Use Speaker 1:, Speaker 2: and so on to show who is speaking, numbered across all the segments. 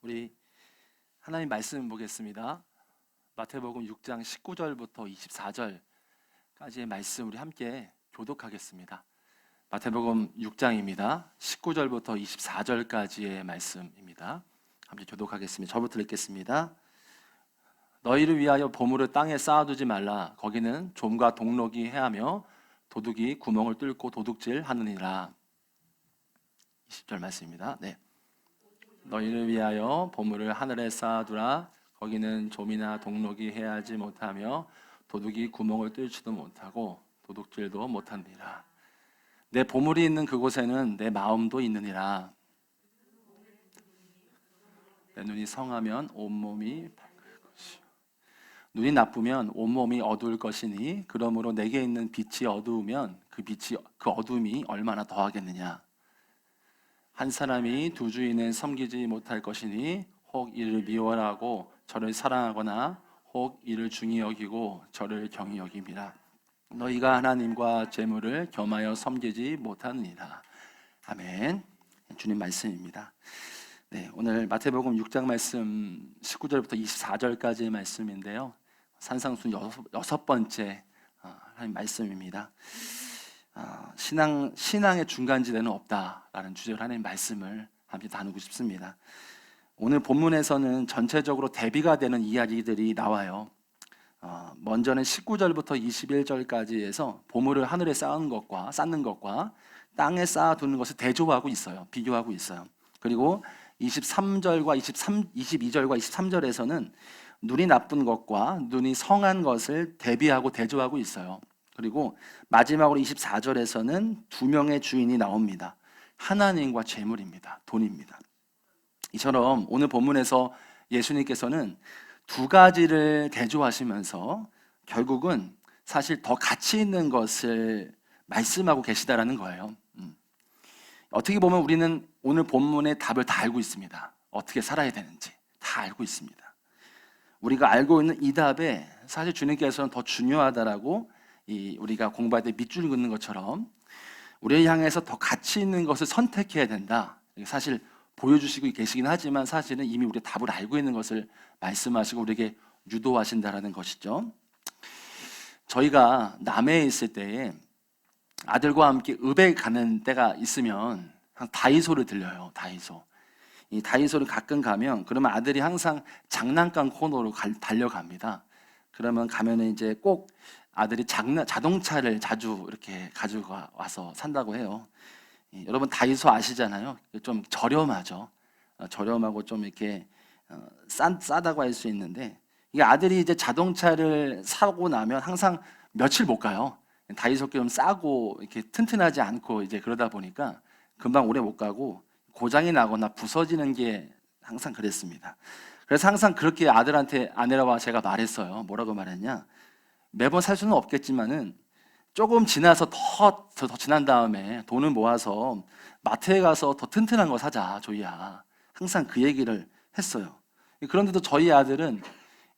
Speaker 1: 우리 하나님 말씀 보겠습니다. 마태복음 6장 19절부터 24절까지의 말씀 우리 함께 교독하겠습니다. 마태복음 6장입니다. 19절부터 24절까지의 말씀입니다. 함께 교독하겠습니다. 저부터 읽겠습니다. 너희를 위하여 보물을 땅에 쌓아두지 말라. 거기는 좀과 동록이 해하며 도둑이 구멍을 뚫고 도둑질 하느니라. 20절 말씀입니다. 네. 너희를 위하여 보물을 하늘에 쌓아두라. 거기는 좀이나 동록이 해하지 못하며 도둑이 구멍을 뚫지도 못하고 도둑질도 못하느니라. 내 보물이 있는 그곳에는 내 마음도 있느니라. 내 눈이 성하면 온몸이 밝을 것이요 눈이 나쁘면 온몸이 어두울 것이니 그러므로 내게 있는 빛이 어두우면 그 어둠이 얼마나 더하겠느냐. 한 사람이 두 주인을 섬기지 못할 것이니 혹 이를 미워하고 저를 사랑하거나 혹 이를 중히 여기고 저를 경히 여김이라. 너희가 하나님과 재물을 겸하여 섬기지 못하느니라. 아멘. 주님 말씀입니다. 네, 오늘 마태복음 6장 말씀 19절부터 24절까지의 말씀인데요. 산상순 여섯 번째 하나님 말씀입니다. 신앙의 중간지대는 없다라는 주제로 하나님 말씀을 함께 나누고 싶습니다. 오늘 본문에서는 전체적으로 대비가 되는 이야기들이 나와요. 먼저는 19절부터 21절까지에서 보물을 하늘에 쌓는 것과 땅에 쌓아두는 것을 대조하고 있어요. 비교하고 있어요. 그리고 23절과 22절과 23절에서는 눈이 나쁜 것과 눈이 성한 것을 대비하고 대조하고 있어요. 그리고 마지막으로 24절에서는 두 명의 주인이 나옵니다. 하나님과 재물입니다. 돈입니다. 이처럼 오늘 본문에서 예수님께서는 두 가지를 대조하시면서 결국은 사실 더 가치 있는 것을 말씀하고 계시다라는 거예요. 어떻게 보면 우리는 오늘 본문의 답을 다 알고 있습니다. 어떻게 살아야 되는지 다 알고 있습니다. 우리가 알고 있는 이 답에 사실 주님께서는 더 중요하다라고 우리가 공부할 때 밑줄 긋는 것처럼 우리를 향해서 더 가치 있는 것을 선택해야 된다. 사실 보여주시고 계시긴 하지만 사실은 이미 우리가 답을 알고 있는 것을 말씀하시고 우리에게 유도하신다라는 것이죠. 저희가 남해에 있을 때에 아들과 함께 읍에 가는 때가 있으면 다이소를 들려요. 이 다이소를 가끔 가면 그러면 아들이 항상 장난감 코너로 달려갑니다. 그러면 가면은 이제 꼭 아들이 자동차를 자주 이렇게 가지고 와서 산다고 해요. 여러분 다이소 아시잖아요. 좀 저렴하죠. 저렴하고 좀 이렇게 싸다고 할 수 있는데 이게 아들이 이제 자동차를 사고 나면 항상 며칠 못 가요. 다이소께 좀 싸고 이렇게 튼튼하지 않고 이제 그러다 보니까 금방 오래 못 가고 고장이 나거나 부서지는 게 항상 그랬습니다. 그래서 항상 그렇게 아내와 제가 말했어요. 뭐라고 말했냐? 매번 살 수는 없겠지만은 조금 지나서 더 지난 다음에 돈을 모아서 마트에 가서 더 튼튼한 거 사자, 조이야. 항상 그 얘기를 했어요. 그런데도 저희 아들은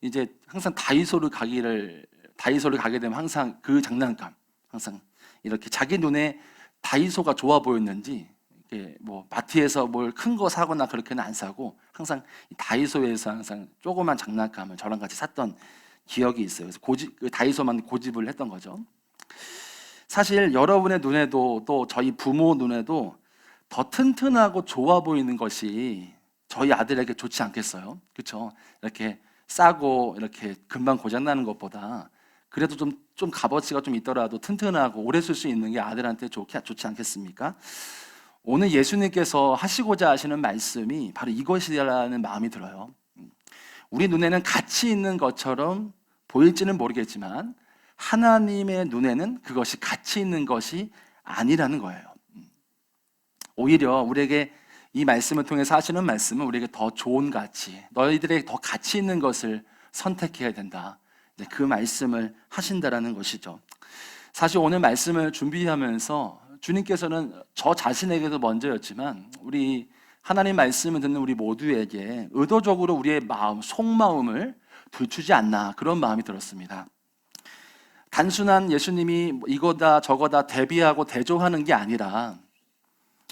Speaker 1: 이제 항상 다이소를 가게 되면 항상 그 장난감, 항상 이렇게 자기 눈에 다이소가 좋아 보였는지 이렇게 뭐 마트에서 뭘 큰 거 사거나 그렇게는 안 사고 항상 다이소에서 항상 조그만 장난감을 저랑 같이 샀던 기억이 있어요. 그래서 다이소만 고집을 했던 거죠. 사실 여러분의 눈에도 또 저희 부모 눈에도 더 튼튼하고 좋아 보이는 것이 저희 아들에게 좋지 않겠어요? 그렇죠? 이렇게 싸고 이렇게 금방 고장나는 것보다 그래도 좀 값어치가 좀 있더라도 튼튼하고 오래 쓸 수 있는 게 아들한테 좋지 않겠습니까? 오늘 예수님께서 하시고자 하시는 말씀이 바로 이것이라는 마음이 들어요. 우리 눈에는 가치 있는 것처럼 보일지는 모르겠지만 하나님의 눈에는 그것이 가치 있는 것이 아니라는 거예요. 오히려 우리에게 이 말씀을 통해서 하시는 말씀은 우리에게 더 좋은 가치, 너희들에게 더 가치 있는 것을 선택해야 된다. 그 말씀을 하신다라는 것이죠. 사실 오늘 말씀을 준비하면서 주님께서는 저 자신에게도 먼저였지만 우리 하나님 말씀을 듣는 우리 모두에게 의도적으로 우리의 마음, 속마음을 들추지 않나 그런 마음이 들었습니다. 단순한 예수님이 이거다 저거다 대비하고 대조하는 게 아니라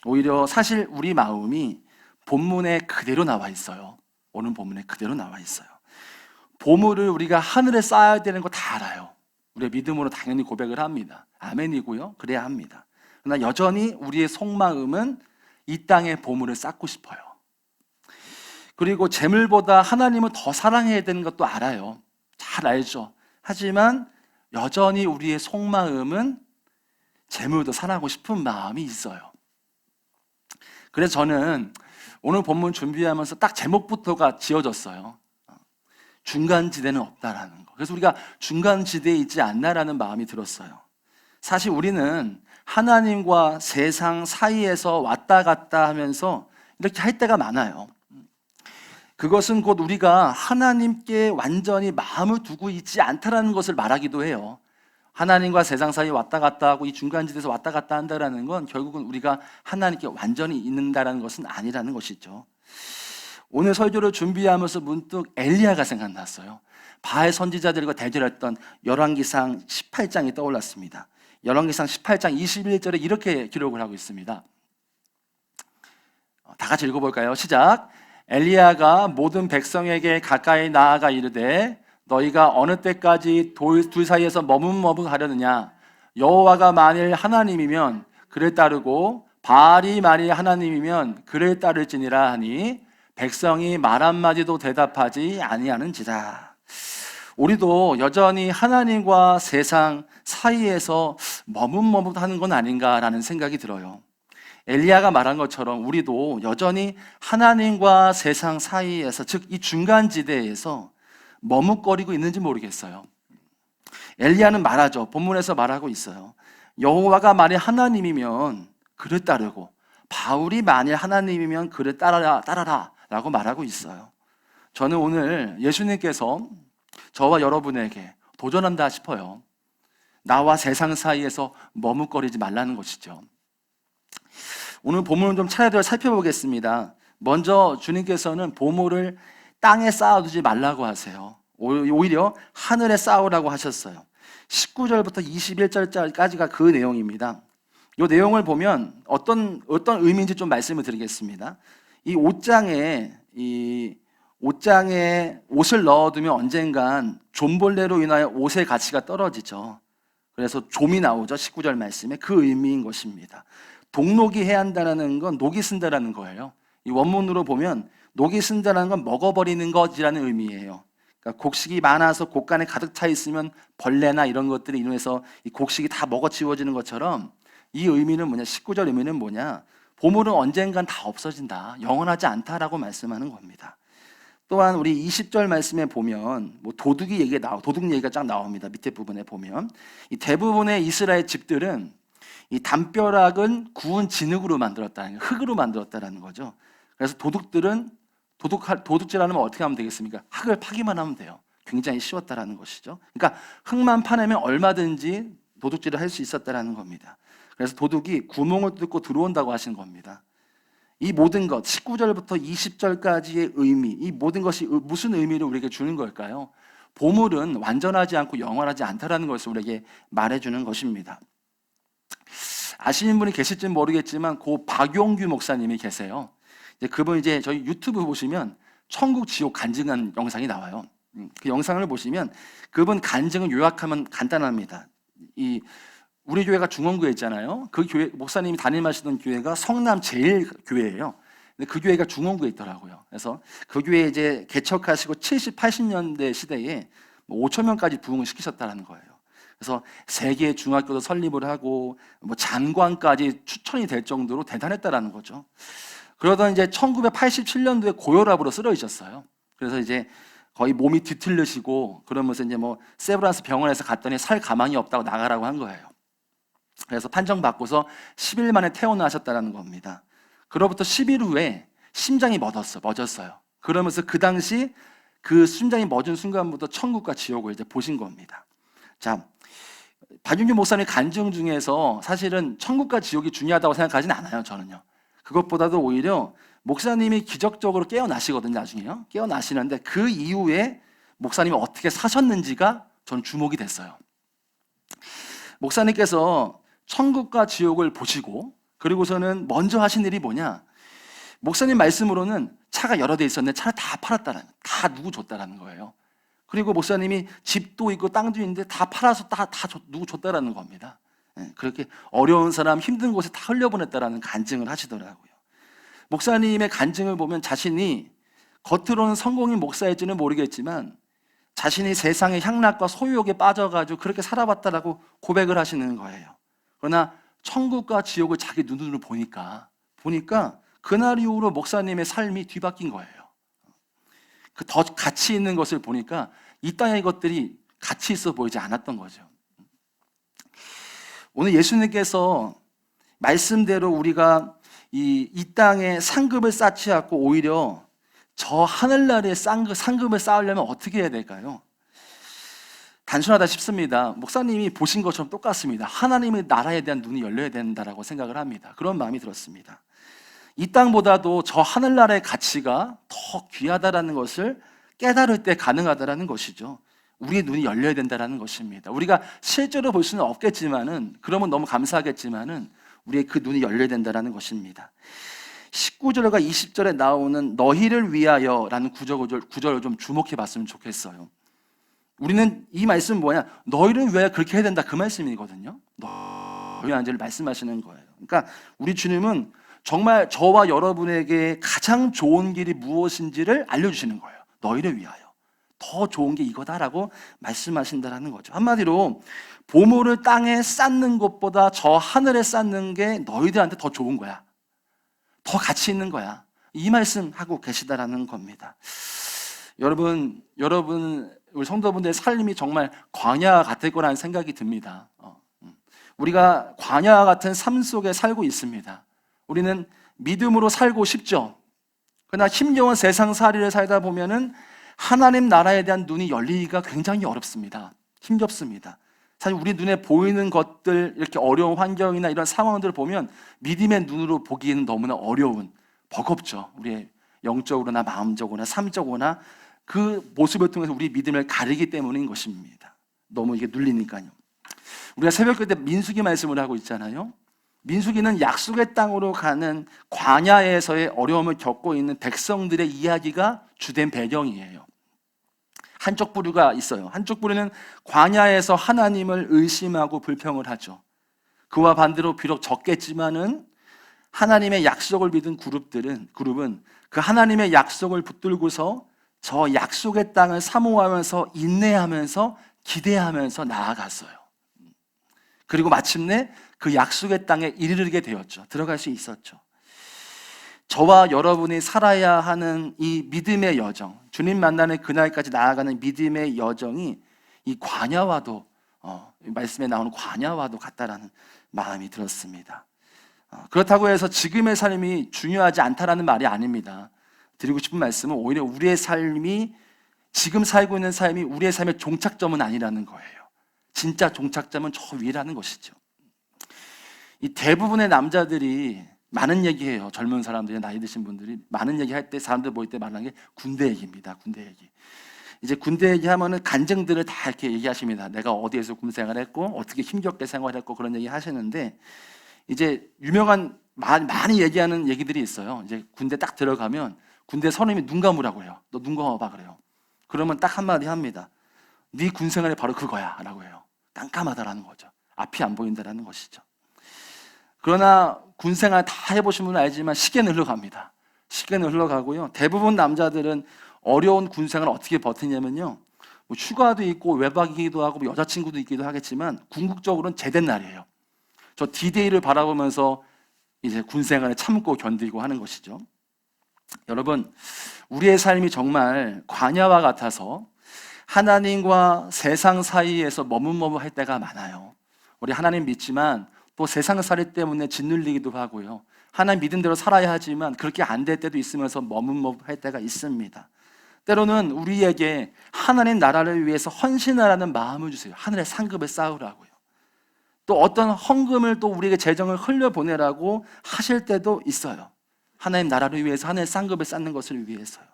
Speaker 1: 오히려 사실 우리 마음이 본문에 그대로 나와 있어요. 오늘 본문에 그대로 나와 있어요. 보물을 우리가 하늘에 쌓아야 되는 거 다 알아요. 우리가 믿음으로 당연히 고백을 합니다. 아멘이고요. 그래야 합니다. 그러나 여전히 우리의 속마음은 이 땅에 보물을 쌓고 싶어요. 그리고 재물보다 하나님을 더 사랑해야 되는 것도 알아요. 잘 알죠. 하지만 여전히 우리의 속마음은 재물도 사랑하고 싶은 마음이 있어요. 그래서 저는 오늘 본문 준비하면서 딱 제목부터가 지어졌어요. 중간지대는 없다라는 거. 그래서 우리가 중간지대에 있지 않나라는 마음이 들었어요. 사실 우리는 하나님과 세상 사이에서 왔다 갔다 하면서 이렇게 할 때가 많아요. 그것은 곧 우리가 하나님께 완전히 마음을 두고 있지 않다라는 것을 말하기도 해요. 하나님과 세상 사이에 왔다 갔다 하고 이 중간지대에서 왔다 갔다 한다라는 건 결국은 우리가 하나님께 완전히 있는다라는 것은 아니라는 것이죠. 오늘 설교를 준비하면서 문득 엘리야가 생각났어요. 바알 선지자들과 대결했던 열왕기상 18장이 떠올랐습니다. 열왕기상 18장 21절에 이렇게 기록을 하고 있습니다. 다 같이 읽어볼까요? 시작. 엘리야가 모든 백성에게 가까이 나아가 이르되 너희가 어느 때까지 둘 사이에서 머뭇머뭇하려느냐? 여호와가 만일 하나님이면 그를 따르고 바알이 만일 하나님이면 그를 따를지니라 하니 백성이 말 한마디도 대답하지 아니하는지라. 우리도 여전히 하나님과 세상 사이에서 머뭇머뭇하는 건 아닌가라는 생각이 들어요. 엘리야가 말한 것처럼 우리도 여전히 하나님과 세상 사이에서, 즉 이 중간지대에서 머뭇거리고 있는지 모르겠어요. 엘리야는 말하죠. 본문에서 말하고 있어요. 여호와가 만일 하나님이면 그를 따르고 바울이 만일 하나님이면 그를 따라라 라고 말하고 있어요. 저는 오늘 예수님께서 저와 여러분에게 도전한다 싶어요. 나와 세상 사이에서 머뭇거리지 말라는 것이죠. 오늘 보물을 좀 차례대로 살펴보겠습니다. 먼저 주님께서는 보물을 땅에 쌓아두지 말라고 하세요. 오히려 하늘에 쌓으라고 하셨어요. 19절부터 21절까지가 그 내용입니다. 이 내용을 보면 어떤 의미인지 좀 말씀을 드리겠습니다. 이 옷장에 옷을 넣어두면 언젠간 좀벌레로 인하여 옷의 가치가 떨어지죠. 그래서 좀이 나오죠. 19절 말씀에 그 의미인 것입니다. 동록이 해야 한다는 건 녹이 쓴다라는 거예요. 이 원문으로 보면 녹이 쓴다는 건 먹어버리는 것이라는 의미예요. 그러니까 곡식이 많아서 곡간에 가득 차 있으면 벌레나 이런 것들이 인해서 이 곡식이 다 먹어치워지는 것처럼 이 의미는 뭐냐? 19절 의미는 뭐냐? 보물은 언젠간 다 없어진다. 영원하지 않다라고 말씀하는 겁니다. 또한 우리 20절 말씀에 보면 도둑 얘기가 쫙 나옵니다. 밑에 부분에 보면 이 대부분의 이스라엘 집들은 이 담벼락은 구운 진흙으로 만들었다는, 흙으로 만들었다는 거죠. 그래서 도둑질하면 어떻게 하면 되겠습니까? 흙을 파기만 하면 돼요. 굉장히 쉬웠다라는 것이죠. 그러니까 흙만 파내면 얼마든지 도둑질을 할 수 있었다라는 겁니다. 그래서 도둑이 구멍을 뚫고 들어온다고 하신 겁니다. 이 모든 것, 19절부터 20절까지의 의미, 이 모든 것이 무슨 의미를 우리에게 주는 걸까요? 보물은 완전하지 않고 영원하지 않다라는 것을 우리에게 말해주는 것입니다. 아시는 분이 계실지 모르겠지만 고 박용규 목사님이 계세요. 그분 저희 유튜브 보시면 천국 지옥 간증한 영상이 나와요. 그 영상을 보시면 그분 간증을 요약하면 간단합니다. 우리 교회가 중원구에 있잖아요. 그 교회 목사님이 담임하시던 교회가 성남 제일교회예요. 근데 그 교회가 중원구에 있더라고요. 그래서 그 교회 개척하시고 70, 80년대 시대에 5천 명까지 부흥을 시키셨다는 거예요. 그래서 세 개의 중학교도 설립을 하고 장관까지 추천이 될 정도로 대단했다라는 거죠. 그러던 1987년도에 고혈압으로 쓰러지셨어요. 그래서 거의 몸이 뒤틀리시고 그러면서 세브란스 병원에서 갔더니 살 가망이 없다고 나가라고 한 거예요. 그래서 판정받고서 10일 만에 퇴원하셨다는 겁니다. 그로부터 10일 후에 심장이 멎었어요. 그러면서 그 당시 그 심장이 멎은 순간부터 천국과 지옥을 보신 겁니다. 자, 박윤규 목사님 간증 중에서 사실은 천국과 지옥이 중요하다고 생각하지는 않아요, 저는요. 그것보다도 오히려 목사님이 기적적으로 깨어나시거든요, 나중에요. 깨어나시는데 그 이후에 목사님이 어떻게 사셨는지가 전 주목이 됐어요. 목사님께서 천국과 지옥을 보시고 그리고서는 먼저 하신 일이 뭐냐? 목사님 말씀으로는 차가 여러 대 있었는데 차를 다 팔았다는, 다 누구 줬다라는 거예요. 그리고 목사님이 집도 있고 땅도 있는데 다 팔아서 누구 줬다라는 겁니다. 그렇게 어려운 사람, 힘든 곳에 다 흘려보냈다라는 간증을 하시더라고요. 목사님의 간증을 보면 자신이 겉으로는 성공인 목사일지는 모르겠지만 자신이 세상의 향락과 소유욕에 빠져가지고 그렇게 살아봤다라고 고백을 하시는 거예요. 그러나 천국과 지옥을 자기 눈으로 보니까 그날 이후로 목사님의 삶이 뒤바뀐 거예요. 그 더 가치 있는 것을 보니까 이 땅의 것들이 가치 있어 보이지 않았던 거죠. 오늘 예수님께서 말씀대로 우리가 이 땅에 상급을 쌓지 않고 오히려 저 하늘나라에 상급을 쌓으려면 어떻게 해야 될까요? 단순하다 싶습니다. 목사님이 보신 것처럼 똑같습니다. 하나님의 나라에 대한 눈이 열려야 된다라고 생각을 합니다. 그런 마음이 들었습니다. 이 땅보다도 저 하늘나라의 가치가 더 귀하다라는 것을 깨달을 때 가능하다라는 것이죠. 우리의 눈이 열려야 된다라는 것입니다. 우리가 실제로 볼 수는 없겠지만은, 그러면 너무 감사하겠지만은 우리의 그 눈이 열려야 된다라는 것입니다. 19절과 20절에 나오는 너희를 위하여라는 구절을 좀 주목해 봤으면 좋겠어요. 우리는 이 말씀 뭐냐? 너희를 위하여 그렇게 해야 된다, 그 말씀이거든요. 너희를 위하여를 말씀하시는 거예요. 그러니까 우리 주님은 정말 저와 여러분에게 가장 좋은 길이 무엇인지를 알려주시는 거예요. 너희를 위하여 더 좋은 게 이거다라고 말씀하신다는 거죠. 한마디로 보물을 땅에 쌓는 것보다 저 하늘에 쌓는 게 너희들한테 더 좋은 거야, 더 가치 있는 거야, 이 말씀하고 계시다라는 겁니다. 여러분 우리 성도분들의 삶이 정말 광야 같을 거라는 생각이 듭니다. 우리가 광야 같은 삶 속에 살고 있습니다. 우리는 믿음으로 살고 싶죠. 그러나 힘겨운 세상살이를 살다 보면은 하나님 나라에 대한 눈이 열리기가 굉장히 어렵습니다. 힘겹습니다. 사실 우리 눈에 보이는 것들, 이렇게 어려운 환경이나 이런 상황들을 보면 믿음의 눈으로 보기에는 너무나 어려운, 버겁죠. 우리의 영적으로나 마음적으로나 삶적으로나 그 모습을 통해서 우리 믿음을 가리기 때문인 것입니다. 너무 이게 눌리니까요. 우리가 새벽 때 민수기 말씀을 하고 있잖아요. 민수기는 약속의 땅으로 가는 광야에서의 어려움을 겪고 있는 백성들의 이야기가 주된 배경이에요. 한쪽 부류가 있어요. 한쪽 부류는 광야에서 하나님을 의심하고 불평을 하죠. 그와 반대로 비록 적겠지만은 하나님의 약속을 믿은 그룹은 그 하나님의 약속을 붙들고서 저 약속의 땅을 사모하면서 인내하면서 기대하면서 나아갔어요. 그리고 마침내 그 약속의 땅에 이르게 되었죠. 들어갈 수 있었죠. 저와 여러분이 살아야 하는 이 믿음의 여정, 주님 만나는 그날까지 나아가는 믿음의 여정이 이 광야와도 말씀에 나오는 광야와도 같다라는 마음이 들었습니다. 그렇다고 해서 지금의 삶이 중요하지 않다라는 말이 아닙니다. 드리고 싶은 말씀은 오히려 우리의 삶이, 지금 살고 있는 삶이 우리의 삶의 종착점은 아니라는 거예요. 진짜 종착점은 저 위라는 것이죠. 이 대부분의 남자들이 많은 얘기해요. 젊은 사람들이, 나이 드신 분들이 많은 얘기할 때, 사람들 모일 때 말하는 게 군대 얘기입니다. 군대 얘기. 이제 군대 얘기하면은 간증들을 다 이렇게 얘기하십니다. 내가 어디에서 군 생활했고 어떻게 힘겹게 생활했고 그런 얘기 하시는데, 이제 유명한 많이 얘기하는 얘기들이 있어요. 이제 군대 딱 들어가면 군대 선임이 눈 감으라고 해요. 너 눈 감아봐 그래요. 그러면 딱 한마디 합니다. 네 군 생활이 바로 그거야 라고 해요. 깜깜하다라는 거죠. 앞이 안 보인다라는 것이죠. 그러나 군 생활 다 해보신 분은 알지만 시계는 흘러갑니다. 시계는 흘러가고요. 대부분 남자들은 어려운 군 생활을 어떻게 버티냐면요, 뭐 휴가도 있고 외박이기도 하고 뭐 여자친구도 있기도 하겠지만 궁극적으로는 제된 날이에요. 저 D-Day를 바라보면서 이제 군 생활을 참고 견디고 하는 것이죠. 여러분, 우리의 삶이 정말 광야와 같아서 하나님과 세상 사이에서 머뭇머뭇할 때가 많아요. 우리 하나님 믿지만 또 세상살이 때문에 짓눌리기도 하고요. 하나님 믿은 대로 살아야 하지만 그렇게 안 될 때도 있으면서 머뭇머뭇할 때가 있습니다. 때로는 우리에게 하나님 나라를 위해서 헌신하라는 마음을 주세요. 하늘의 상급을 쌓으라고요. 또 어떤 헌금을 또 우리에게 재정을 흘려보내라고 하실 때도 있어요. 하나님 나라를 위해서, 하나님의 상급을 쌓는 것을 위해서요.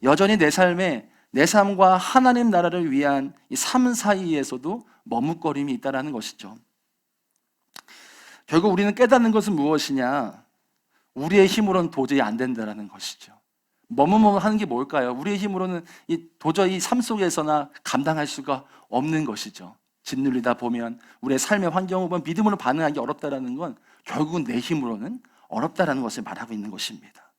Speaker 1: 여전히 내 삶과 하나님 나라를 위한 이 삶 사이에서도 머뭇거림이 있다는 것이죠. 결국 우리는 깨닫는 것은 무엇이냐? 우리의 힘으로는 도저히 안 된다는 것이죠. 머뭇머뭇하는 게 뭘까요? 우리의 힘으로는 도저히 삶 속에서나 감당할 수가 없는 것이죠. 짓눌리다 보면 우리의 삶의 환경을 보면 믿음으로 반응하기 어렵다라는 건 결국은 내 힘으로는 어렵다라는 것을 말하고 있는 것입니다.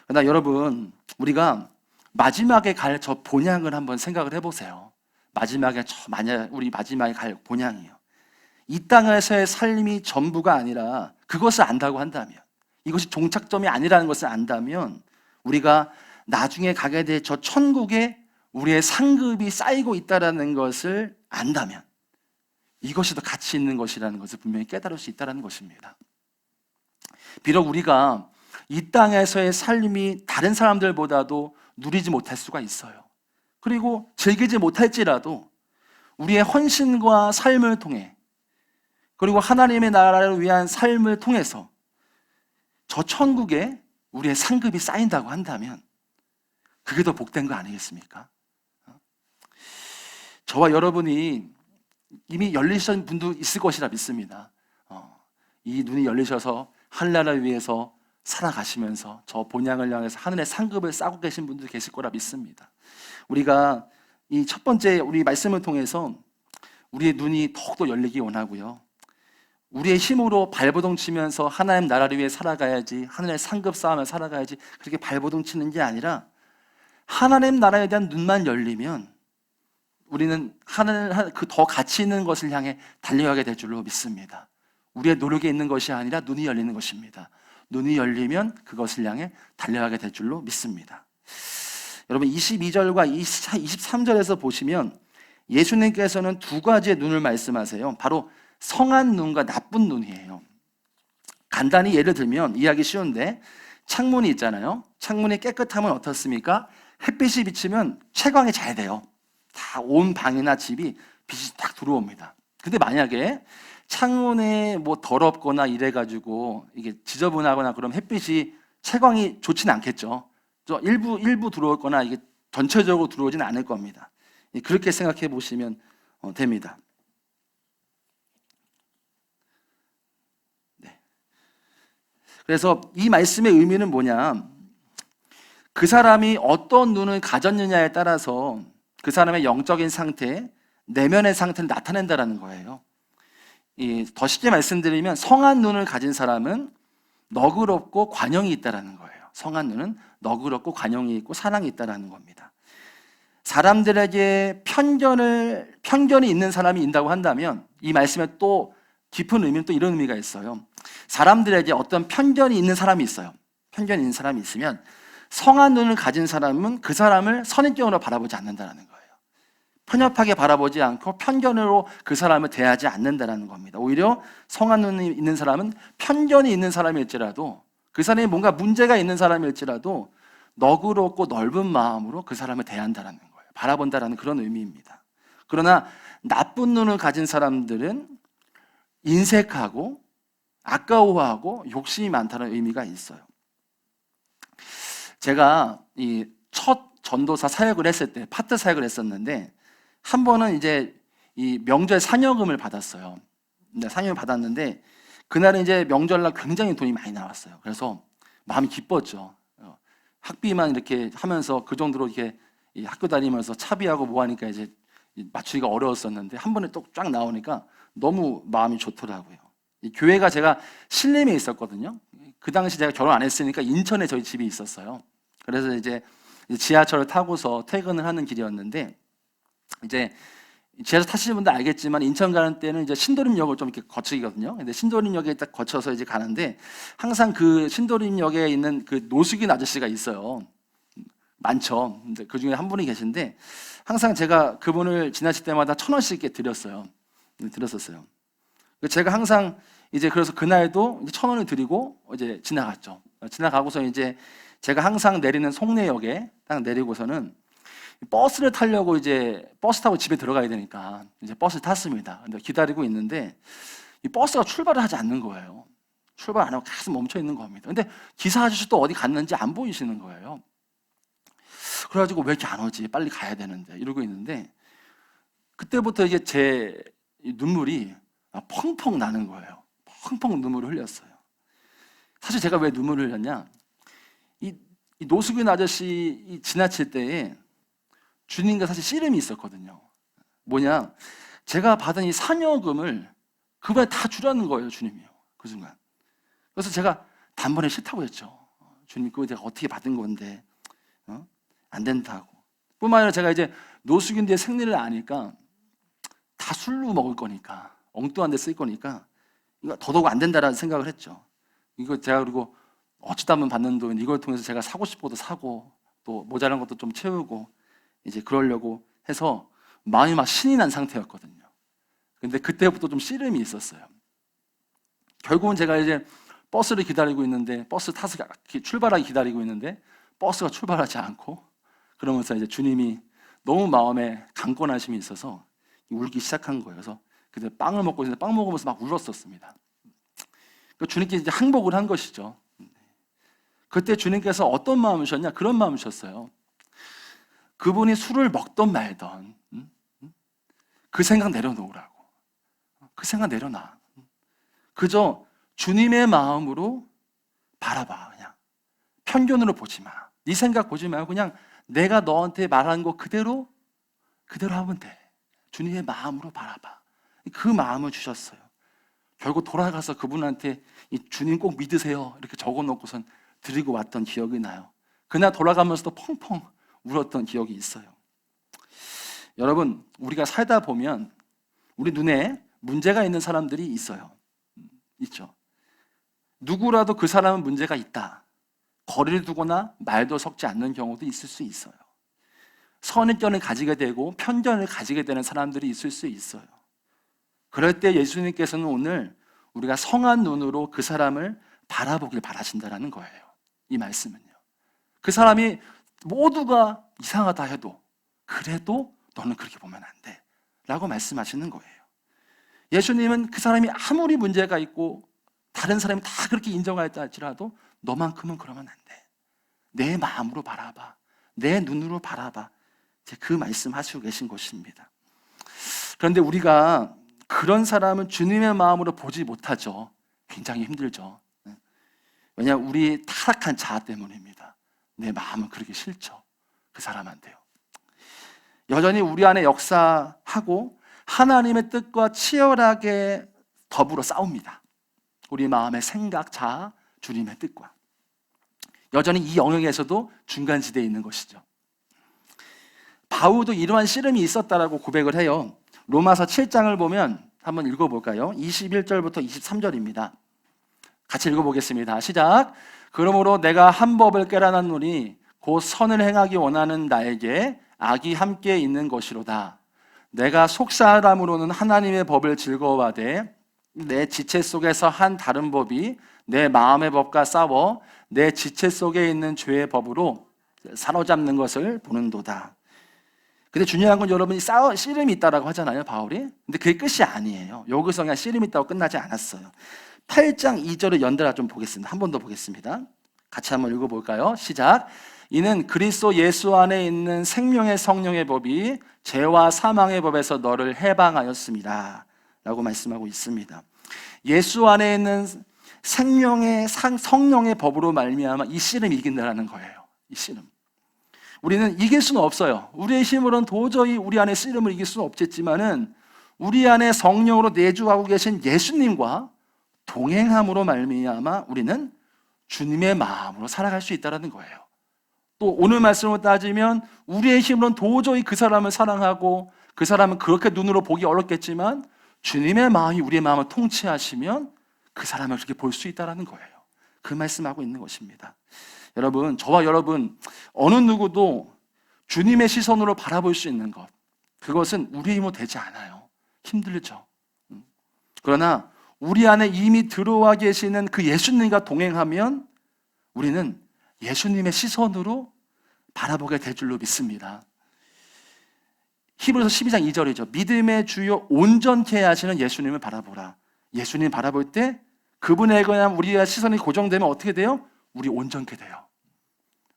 Speaker 1: 그러나 여러분, 우리가 마지막에 갈 저 본향을 한번 생각을 해보세요. 만약 우리 마지막에 갈 본향이요. 이 땅에서의 삶이 전부가 아니라 그것을 안다고 한다면, 이것이 종착점이 아니라는 것을 안다면, 우리가 나중에 가게 될 저 천국에 우리의 상급이 쌓이고 있다는 것을 안다면 이것이 더 가치 있는 것이라는 것을 분명히 깨달을 수 있다는 것입니다. 비록 우리가 이 땅에서의 삶이 다른 사람들보다도 누리지 못할 수가 있어요. 그리고 즐기지 못할지라도 우리의 헌신과 삶을 통해, 그리고 하나님의 나라를 위한 삶을 통해서 저 천국에 우리의 상급이 쌓인다고 한다면 그게 더 복된 거 아니겠습니까? 저와 여러분이 이미 열리신 분도 있을 것이라 믿습니다. 이 눈이 열리셔서 하늘나라를 위해서 살아가시면서 저 본향을 향해서 하늘의 상급을 쌓고 계신 분도 계실 거라 믿습니다. 우리가 이 첫 번째 우리 말씀을 통해서 우리의 눈이 더욱더 열리기 원하고요. 우리의 힘으로 발버둥 치면서 하나님 나라를 위해 살아가야지, 하늘의 상급 쌓으며 살아가야지, 그렇게 발버둥 치는 게 아니라 하나님 나라에 대한 눈만 열리면 우리는 그 더 가치 있는 것을 향해 달려가게 될 줄로 믿습니다. 우리의 노력에 있는 것이 아니라 눈이 열리는 것입니다. 눈이 열리면 그것을 향해 달려가게 될 줄로 믿습니다. 여러분, 22절과 23절에서 보시면 예수님께서는 두 가지의 눈을 말씀하세요. 바로 성한 눈과 나쁜 눈이에요. 간단히 예를 들면 이해하기 쉬운데, 창문이 있잖아요. 창문이 깨끗하면 어떻습니까? 햇빛이 비치면 채광이 잘 돼요. 다 온 방이나 집이 빛이 딱 들어옵니다. 근데 만약에 창문에 뭐 더럽거나 이래가지고 이게 지저분하거나 그럼 햇빛이 채광이 좋지는 않겠죠. 일부 들어오거나 이게 전체적으로 들어오지는 않을 겁니다. 그렇게 생각해 보시면 됩니다. 네. 그래서 이 말씀의 의미는 뭐냐? 그 사람이 어떤 눈을 가졌느냐에 따라서 그 사람의 영적인 상태, 내면의 상태를 나타낸다는 거예요. 더 쉽게 말씀드리면 성한 눈을 가진 사람은 너그럽고 관용이 있다는 거예요. 성한 눈은 너그럽고 관용이 있고 사랑이 있다는 겁니다. 사람들에게 편견이 있는 사람이 있다고 한다면 이 말씀에 또 깊은 의미는 또 이런 의미가 있어요. 사람들에게 어떤 편견이 있는 사람이 있어요. 편견이 있는 사람이 있으면 성한 눈을 가진 사람은 그 사람을 선입견으로 바라보지 않는다는 거예요. 편협하게 바라보지 않고 편견으로 그 사람을 대하지 않는다는 겁니다. 오히려 성한 눈이 있는 사람은 편견이 있는 사람일지라도, 그 사람이 뭔가 문제가 있는 사람일지라도 너그럽고 넓은 마음으로 그 사람을 대한다는 거예요. 바라본다는 그런 의미입니다. 그러나 나쁜 눈을 가진 사람들은 인색하고 아까워하고 욕심이 많다는 의미가 있어요. 제가 이 첫 전도사 사역을 했을 때 파트 사역을 했었는데, 한 번은 이제 이 명절 상여금을 받았어요. 상여금을 받았는데 그날은 이제 명절날 굉장히 돈이 많이 나왔어요. 그래서 마음이 기뻤죠. 학비만 이렇게 하면서 그 정도로 이렇게 학교 다니면서 차비하고 뭐 하니까 이제 맞추기가 어려웠었는데 한 번에 또 쫙 나오니까 너무 마음이 좋더라고요. 이 교회가 제가 신림에 있었거든요. 그 당시 제가 결혼 안 했으니까 인천에 저희 집이 있었어요. 그래서 이제 지하철을 타고서 퇴근을 하는 길이었는데, 이제 지하철 타시는 분들 알겠지만 인천 가는 때는 이제 신도림역을 좀 이렇게 거치거든요. 근데 신도림역에 딱 거쳐서 이제 가는데 항상 그 신도림역에 있는 그 노숙인 아저씨가 있어요. 많죠. 근데 그 중에 한 분이 계신데 항상 제가 그분을 지나칠 때마다 1,000원씩 이렇게 드렸었어요. 제가 항상 이제 그래서 그날도 이제 1,000원을 드리고 이제 지나갔죠. 지나가고서 이제 제가 항상 내리는 송내역에 딱 내리고서는 버스를 타려고 이제 버스 타고 집에 들어가야 되니까 이제 버스 탔습니다. 근데 기다리고 있는데 이 버스가 출발을 하지 않는 거예요. 출발 안 하고 계속 멈춰 있는 겁니다. 근데 기사 아저씨 또 어디 갔는지 안 보이시는 거예요. 그래가지고 왜 이렇게 안 오지? 빨리 가야 되는데 이러고 있는데 그때부터 이제 제 눈물이 펑펑 나는 거예요. 펑펑 눈물을 흘렸어요. 사실 제가 왜 눈물을 흘렸냐? 이 이 노숙인 아저씨 지나칠 때에 주님과 사실 씨름이 있었거든요. 뭐냐? 제가 받은 이 상여금을 그분에 다 주라는 거예요, 주님이요. 그 순간. 그래서 제가 단번에 싫다고 했죠. 주님, 그거 제가 어떻게 받은 건데, 안 된다고. 뿐만 아니라 제가 이제 노숙인들의 생리를 아니까 다 술로 먹을 거니까, 엉뚱한 데 쓸 거니까, 이거 더더욱 안 된다라는 생각을 했죠. 이거 제가 그리고 어쩌다 보면 받는 돈, 이걸 통해서 제가 사고 싶은 것도 사고, 또 모자란 것도 좀 채우고, 이제 그러려고 해서 마음이 막 신이 난 상태였거든요. 근데 그때부터 좀 씨름이 있었어요. 결국은 제가 이제 버스를 기다리고 있는데, 버스 타서 출발하기 기다리고 있는데, 버스가 출발하지 않고, 그러면서 이제 주님이 너무 마음에 강권하심이 있어서 울기 시작한 거예요. 그래서 그때 빵을 먹고 있는데 빵 먹으면서 막 울었었습니다. 주님께 이제 항복을 한 것이죠. 그때 주님께서 어떤 마음이셨냐? 그런 마음이셨어요. 그분이 술을 먹던 말던 그 생각 내려놓으라고. 그 생각 내려놔. 그저 주님의 마음으로 바라봐. 그냥 편견으로 보지 마. 네 생각 보지 말고 그냥 내가 너한테 말한 거 그대로 하면 돼. 주님의 마음으로 바라봐. 그 마음을 주셨어요. 결국 돌아가서 그분한테 이 주님 꼭 믿으세요 이렇게 적어놓고선 드리고 왔던 기억이 나요. 그날 돌아가면서도 펑펑 울었던 기억이 있어요. 여러분, 우리가 살다 보면 우리 눈에 문제가 있는 사람들이 있어요. 있죠. 누구라도 그 사람은 문제가 있다. 거리를 두거나 말도 섞지 않는 경우도 있을 수 있어요. 선입견을 가지게 되고 편견을 가지게 되는 사람들이 있을 수 있어요. 그럴 때 예수님께서는 오늘 우리가 성한 눈으로 그 사람을 바라보길 바라신다는 거예요. 이 말씀은요. 그 사람이 모두가 이상하다 해도 그래도 너는 그렇게 보면 안 돼 라고 말씀하시는 거예요. 예수님은 그 사람이 아무리 문제가 있고 다른 사람이 다 그렇게 인정하였다 할지라도 너만큼은 그러면 안 돼. 내 마음으로 바라봐. 내 눈으로 바라봐. 그 말씀 하시고 계신 것입니다. 그런데 우리가 그런 사람은 주님의 마음으로 보지 못하죠. 굉장히 힘들죠. 왜냐하면 우리 타락한 자아 때문입니다. 내 마음은 그렇게 싫죠. 그 사람한테요. 여전히 우리 안에 역사하고 하나님의 뜻과 치열하게 더불어 싸웁니다. 우리 마음의 생각, 자아, 주님의 뜻과 여전히 이 영역에서도 중간지대에 있는 것이죠. 바울도 이러한 씨름이 있었다라고 고백을 해요. 로마서 7장을 보면 한번 읽어볼까요? 21절부터 23절입니다. 같이 읽어보겠습니다. 시작. 그러므로 내가 한 법을 깨달았노니 곧 선을 행하기 원하는 나에게 악이 함께 있는 것이로다. 내가 속사람으로는 하나님의 법을 즐거워하되 내 지체 속에서 한 다른 법이 내 마음의 법과 싸워 내 지체 속에 있는 죄의 법으로 사로잡는 것을 보는도다. 근데 중요한 건 여러분이 씨름이 있다라고 하잖아요, 바울이. 근데 그게 끝이 아니에요. 여기서 그냥 씨름이 있다고 끝나지 않았어요. 8장 2절을 연달아 좀 보겠습니다. 한 번 더 보겠습니다. 같이 한번 읽어볼까요? 시작. 이는 그리스도 예수 안에 있는 생명의 성령의 법이 죄와 사망의 법에서 너를 해방하였습니다 라고 말씀하고 있습니다. 예수 안에 있는 생명의 성령의 법으로 말미암아 이 씨름이 이긴다는 거예요. 이 씨름. 우리는 이길 수는 없어요. 우리의 힘으로는 도저히 우리 안에 씨름을 이길 수는 없겠지만은 우리 안에 성령으로 내주하고 계신 예수님과 동행함으로 말미암아 우리는 주님의 마음으로 살아갈 수 있다는 거예요. 또 오늘 말씀으로 따지면 우리의 힘으로는 도저히 그 사람을 사랑하고 그 사람은 그렇게 눈으로 보기 어렵겠지만 주님의 마음이 우리의 마음을 통치하시면 그 사람을 그렇게 볼 수 있다는 거예요. 그 말씀하고 있는 것입니다. 여러분, 저와 여러분 어느 누구도 주님의 시선으로 바라볼 수 있는 것, 그것은 우리 힘으로 되지 않아요. 힘들죠. 그러나 우리 안에 이미 들어와 계시는 그 예수님과 동행하면 우리는 예수님의 시선으로 바라보게 될 줄로 믿습니다. 히브리서 12장 2절이죠. 믿음의 주요 온전케 하시는 예수님을 바라보라. 예수님 바라볼 때 그분에 관한 우리의 시선이 고정되면 어떻게 돼요? 우리 온전케 돼요.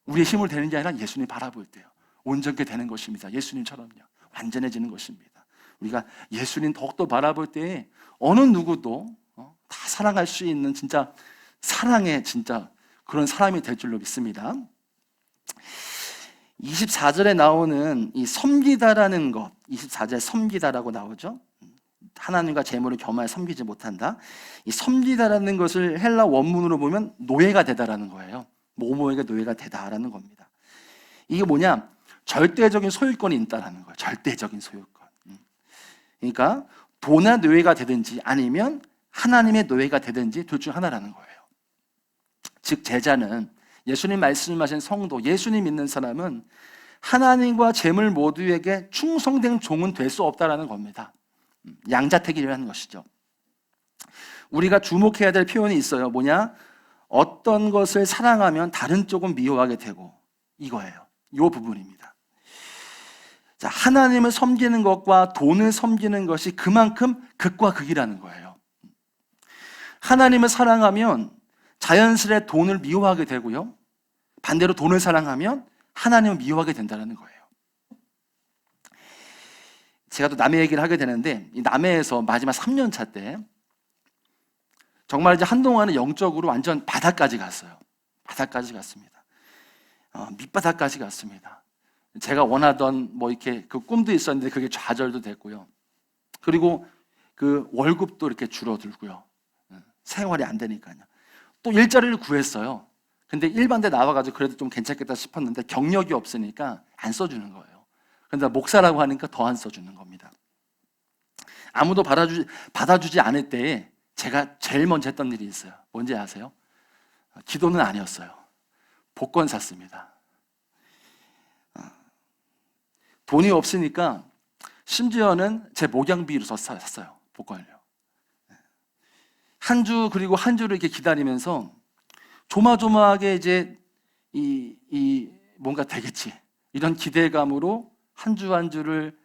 Speaker 1: 우리의 힘을 되는 게 아니라 예수님 바라볼 때요. 온전케 되는 것입니다. 예수님처럼요. 완전해지는 것입니다. 우리가 예수님 더욱더 바라볼 때 어느 누구도 다 사랑할 수 있는 진짜 사랑의 진짜 그런 사람이 될 줄로 믿습니다. 24절에 나오는 이 섬기다라는 것, 24절에 섬기다라고 나오죠. 하나님과 재물을 겸하여 섬기지 못한다. 이 섬기다라는 것을 헬라 원문으로 보면 노예가 되다라는 거예요. 모모에게 노예가 되다라는 겁니다. 이게 뭐냐? 절대적인 소유권이 있다라는 거예요. 절대적인 소유권. 그러니까 돈의 노예가 되든지 아니면 하나님의 노예가 되든지 둘 중 하나라는 거예요. 즉 제자는, 예수님 말씀하신 성도, 예수님 믿는 사람은 하나님과 재물 모두에게 충성된 종은 될 수 없다라는 겁니다. 양자택일이라는 것이죠. 우리가 주목해야 될 표현이 있어요. 뭐냐? 어떤 것을 사랑하면 다른 쪽은 미워하게 되고, 이거예요. 이 부분입니다. 자, 하나님을 섬기는 것과 돈을 섬기는 것이 그만큼 극과 극이라는 거예요. 하나님을 사랑하면 자연스레 돈을 미워하게 되고요. 반대로 돈을 사랑하면 하나님을 미워하게 된다는 거예요. 제가 또 남해 얘기를 하게 되는데, 이 남해에서 마지막 3년 차 때 정말 이제 한동안은 영적으로 완전 바닥까지 갔어요. 바닥까지 갔습니다. 밑바닥까지 갔습니다. 제가 원하던 뭐 이렇게 그 꿈도 있었는데 그게 좌절도 됐고요. 그리고 그 월급도 이렇게 줄어들고요. 생활이 안 되니까요. 또 일자리를 구했어요. 근데 일반대 나와가지고 그래도 좀 괜찮겠다 싶었는데 경력이 없으니까 안 써주는 거예요. 그런데 목사라고 하니까 더 안 써주는 겁니다. 아무도 받아주지 않을 때에 제가 제일 먼저 했던 일이 있어요. 뭔지 아세요? 기도는 아니었어요. 복권 샀습니다. 돈이 없으니까 심지어는 제 목양비로 샀어요. 복권을요. 한 주 그리고 한 주를 이렇게 기다리면서 조마조마하게 이제 뭔가 되겠지, 이런 기대감으로 한 주 한 주를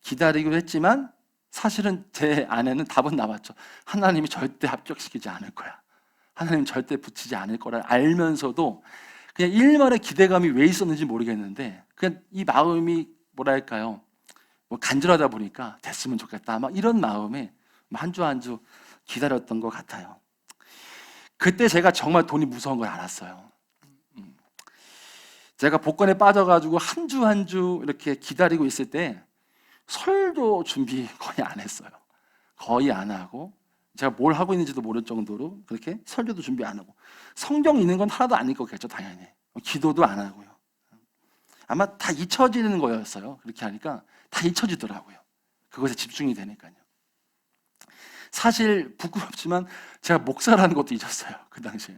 Speaker 1: 기다리기로 했지만 사실은 제 안에는 답은 나왔죠. 하나님이 절대 합격시키지 않을 거야. 하나님 절대 붙이지 않을 거라 알면서도 그냥 일말의 기대감이 왜 있었는지 모르겠는데 그냥 이 마음이 뭐랄까요, 뭐 간절하다 보니까 됐으면 좋겠다, 막 이런 마음에 한 주 한 주 기다렸던 것 같아요. 그때 제가 정말 돈이 무서운 걸 알았어요. 제가 복권에 빠져가지고 한 주 한 주 이렇게 기다리고 있을 때 설도 준비 거의 안 했어요. 거의 안 하고 제가 뭘 하고 있는지도 모를 정도로 그렇게 설교도 준비 안 하고 성경 읽는 건 하나도 안 읽었겠죠, 당연히. 기도도 안 하고요. 아마 다 잊혀지는 거였어요. 그렇게 하니까 다 잊혀지더라고요. 그것에 집중이 되니까요. 사실 부끄럽지만 제가 목사라는 것도 잊었어요. 그 당시에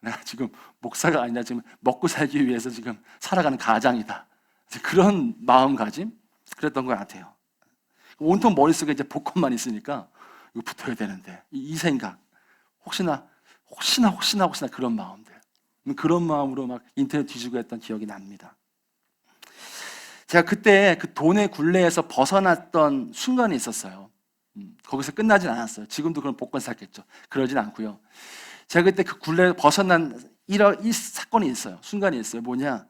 Speaker 1: 내가 지금 목사가 아니라 지금 먹고 살기 위해서 지금 살아가는 가장이다, 그런 마음가짐, 그랬던 것 같아요. 온통 머릿속에 이제 복권만 있으니까 이거 붙어야 되는데 이 생각, 혹시나 그런 마음들, 그런 마음으로 막 인터넷 뒤지고 했던 기억이 납니다. 제가 그때 그 돈의 굴레에서 벗어났던 순간이 있었어요. 거기서 끝나진 않았어요. 지금도 그런 복권 샀겠죠. 그러진 않고요. 제가 그때 그 굴레에서 벗어난 이 사건이 있어요. 순간이 있어요. 뭐냐?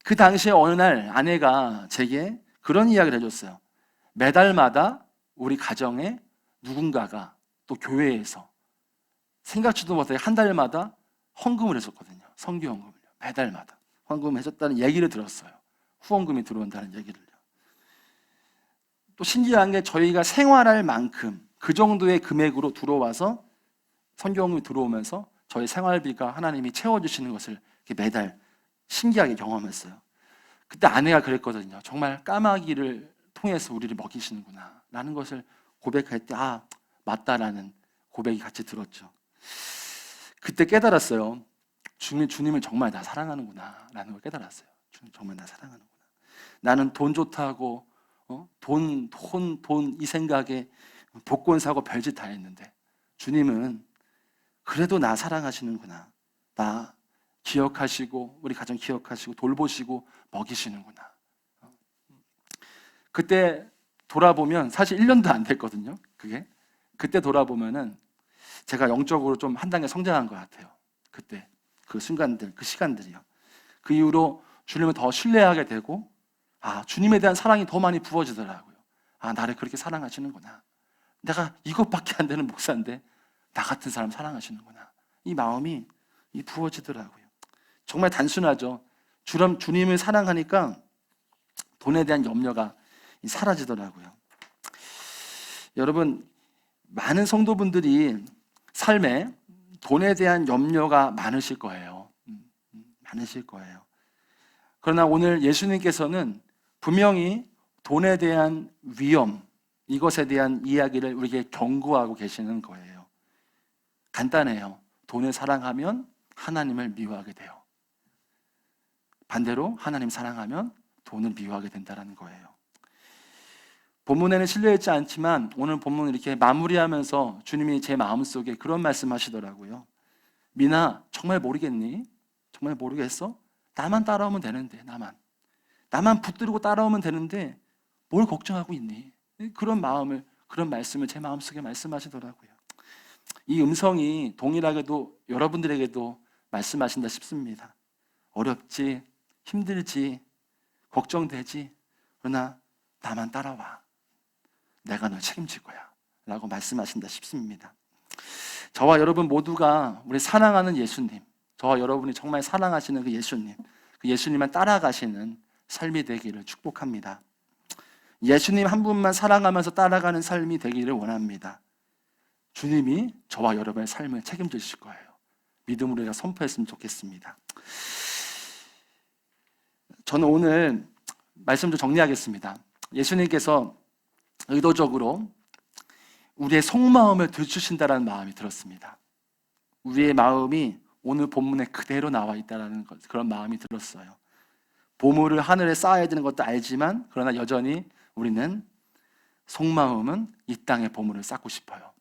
Speaker 1: 그 당시에 어느 날 아내가 제게 그런 이야기를 해줬어요. 매달마다 우리 가정에 누군가가 또 교회에서 생각지도 못하게 한 달마다 헌금을 해줬거든요. 성교 헌금을요. 매달마다 헌금을 해줬다는 얘기를 들었어요. 후원금이 들어온다는 얘기를요. 또 신기한 게 저희가 생활할 만큼 그 정도의 금액으로 들어와서 선교헌금이 들어오면서 저희 생활비가 하나님이 채워주시는 것을 이렇게 매달 신기하게 경험했어요. 그때 아내가 그랬거든요. 정말 까마귀를 통해서 우리를 먹이시는구나 라는 것을 고백할 때 맞다라는 고백이 같이 들었죠. 그때 깨달았어요. 주님을 정말 나 사랑하는구나 라는 걸 깨달았어요. 주님 정말 나 사랑하는구나. 나는 돈 좋다고 돈 이 생각에 복권 사고 별짓 다 했는데 주님은 그래도 나 사랑하시는구나, 나 기억하시고 우리 가정 기억하시고 돌보시고 먹이시는구나. 그때 돌아보면 사실 1년도 안 됐거든요. 그때 돌아보면은 제가 영적으로 좀 한 단계 성장한 것 같아요. 그때 그 순간들, 그 시간들이요. 그 이후로 주님을 더 신뢰하게 되고 주님에 대한 사랑이 더 많이 부어지더라고요. 나를 그렇게 사랑하시는구나. 내가 이것밖에 안 되는 목사인데 나 같은 사람 사랑하시는구나. 이 마음이 부어지더라고요. 정말 단순하죠. 주님을 사랑하니까 돈에 대한 염려가 사라지더라고요. 여러분, 많은 성도분들이 삶에 돈에 대한 염려가 많으실 거예요. 많으실 거예요. 그러나 오늘 예수님께서는 분명히 돈에 대한 위험, 이것에 대한 이야기를 우리에게 경고하고 계시는 거예요. 간단해요. 돈을 사랑하면 하나님을 미워하게 돼요. 반대로 하나님 사랑하면 돈을 미워하게 된다는 거예요. 본문에는 실려있지 않지만 오늘 본문을 이렇게 마무리하면서 주님이 제 마음속에 그런 말씀 하시더라고요. 미나, 정말 모르겠니? 정말 모르겠어? 나만 따라오면 되는데, 나만 붙들고 따라오면 되는데 뭘 걱정하고 있니? 그런 말씀을 제 마음속에 말씀하시더라고요. 이 음성이 동일하게도 여러분들에게도 말씀하신다 싶습니다. 어렵지, 힘들지, 걱정되지, 그러나 나만 따라와. 내가 널 책임질 거야 라고 말씀하신다 싶습니다. 저와 여러분 모두가 우리 사랑하는 예수님, 저와 여러분이 정말 사랑하시는 그 예수님만 따라가시는 삶이 되기를 축복합니다. 예수님 한 분만 사랑하면서 따라가는 삶이 되기를 원합니다. 주님이 저와 여러분의 삶을 책임지실 거예요. 믿음으로 우리가 선포했으면 좋겠습니다. 저는 오늘 말씀 좀 정리하겠습니다. 예수님께서 의도적으로 우리의 속마음을 들추신다는 마음이 들었습니다. 우리의 마음이 오늘 본문에 그대로 나와 있다는 그런 마음이 들었어요. 보물을 하늘에 쌓아야 되는 것도 알지만 그러나 여전히 우리는 속마음은 이 땅에 보물을 쌓고 싶어요.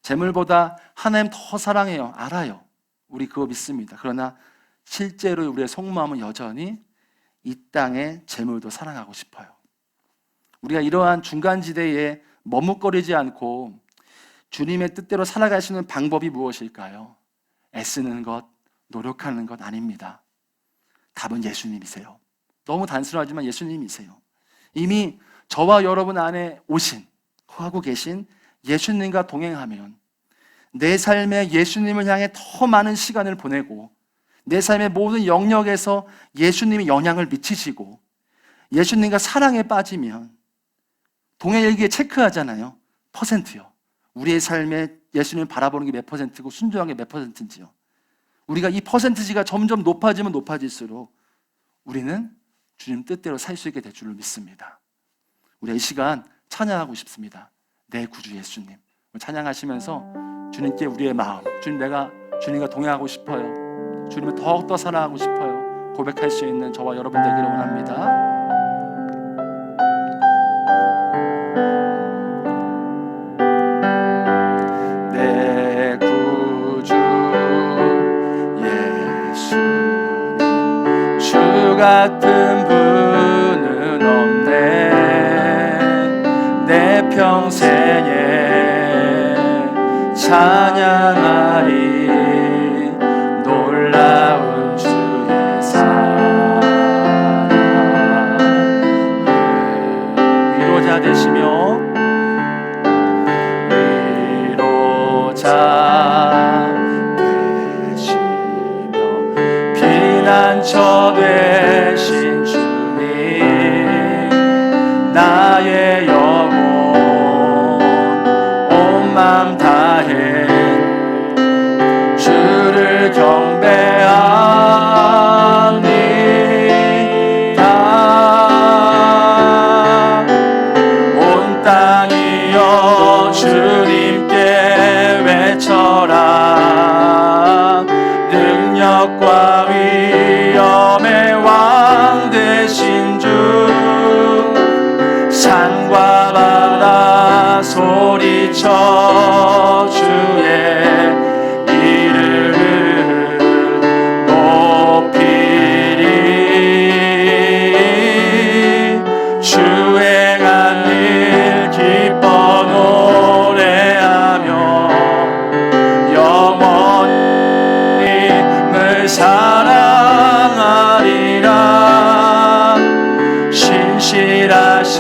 Speaker 1: 재물보다 하나님 더 사랑해요. 알아요. 우리 그거 믿습니다. 그러나 실제로 우리의 속마음은 여전히 이 땅의 재물도 사랑하고 싶어요. 우리가 이러한 중간지대에 머뭇거리지 않고 주님의 뜻대로 살아갈 수 있는 방법이 무엇일까요? 애쓰는 것, 노력하는 것 아닙니다. 답은 예수님이세요. 너무 단순하지만 예수님이세요. 이미 저와 여러분 안에 거하고 계신 예수님과 동행하면 내 삶에 예수님을 향해 더 많은 시간을 보내고 내 삶의 모든 영역에서 예수님이 영향을 미치시고 예수님과 사랑에 빠지면 동해일기에 체크하잖아요. 퍼센트요. 우리의 삶에 예수님을 바라보는 게 몇 퍼센트고 순종한 게 몇 퍼센트인지요. 우리가 이 퍼센트지가 점점 높아지면 높아질수록 우리는 주님 뜻대로 살 수 있게 될 줄을 믿습니다. 우리 이 시간 찬양하고 싶습니다. 내 구주 예수님. 찬양하시면서 주님께 우리의 마음, 내가 주님과 동행하고 싶어요. 주님을 더욱더 사랑하고 싶어요. 고백할 수 있는 저와 여러분 되기를 원합니다. 내 구주 예수님, 주 같은 분은 없네. 내 평생에 찬양하리 놀라운 주의 사랑. 위로자 되시며 피난처 되신 주님, 나의 영혼 온 맘 다해 주를 경배합니다. 온 땅이여 주님께 외쳐라. 능력과 위엄의 왕 되신 주, 산과 바다 소리쳐 주의 이름을 높이리. 주 행한 일 기뻐 노래하며 영원히 늘 사랑하리라. 신실하신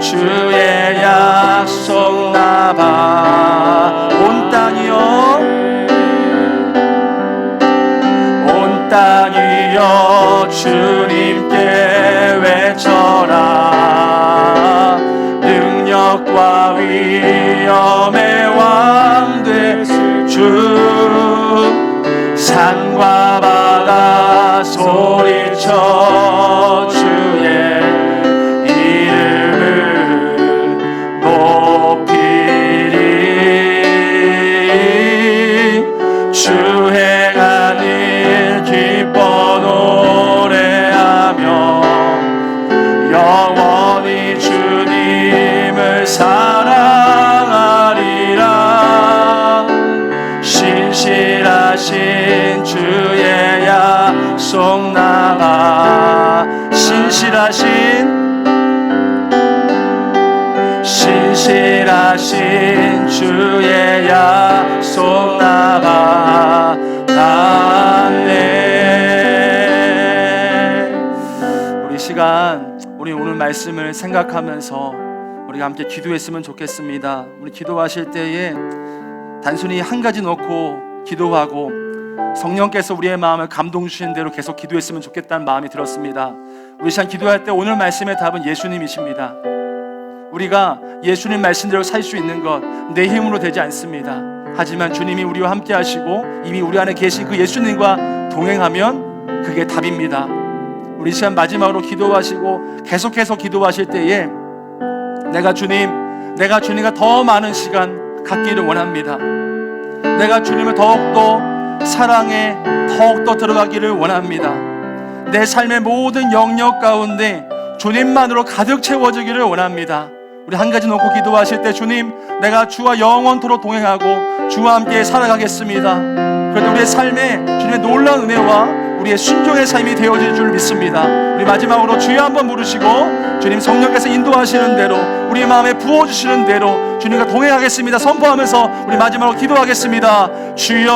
Speaker 1: 주의 약속 나 신실하신 주의 약속 나 받았네. 우리 시간, 우리 오늘 말씀을 생각하면서 우리가 함께 기도했으면 좋겠습니다. 우리 기도하실 때에 단순히 한 가지 놓고 기도하고 성령께서 우리의 마음을 감동 주시는 대로 계속 기도했으면 좋겠다는 마음이 들었습니다. 우리 시간 기도할 때 오늘 말씀의 답은 예수님이십니다. 우리가 예수님 말씀대로 살 수 있는 것 내 힘으로 되지 않습니다. 하지만 주님이 우리와 함께 하시고 이미 우리 안에 계신 그 예수님과 동행하면 그게 답입니다. 우리 시간 마지막으로 기도하시고 계속해서 기도하실 때에 내가 주님과 더 많은 시간 갖기를 원합니다. 내가 주님을 더욱더 사랑에 더욱더 들어가기를 원합니다. 내 삶의 모든 영역 가운데 주님만으로 가득 채워지기를 원합니다. 우리 한 가지 놓고 기도하실 때 주님, 내가 주와 영원토록 동행하고 주와 함께 살아가겠습니다. 그래도 우리의 삶에 주님의 놀라운 은혜와 우리의 순종의 삶이 되어질 줄 믿습니다. 우리 마지막으로 주여 한번 부르시고 주님 성령께서 인도하시는 대로 우리 마음에 부어주시는 대로 주님과 동행하겠습니다 선포하면서 우리 마지막으로 기도하겠습니다. 주여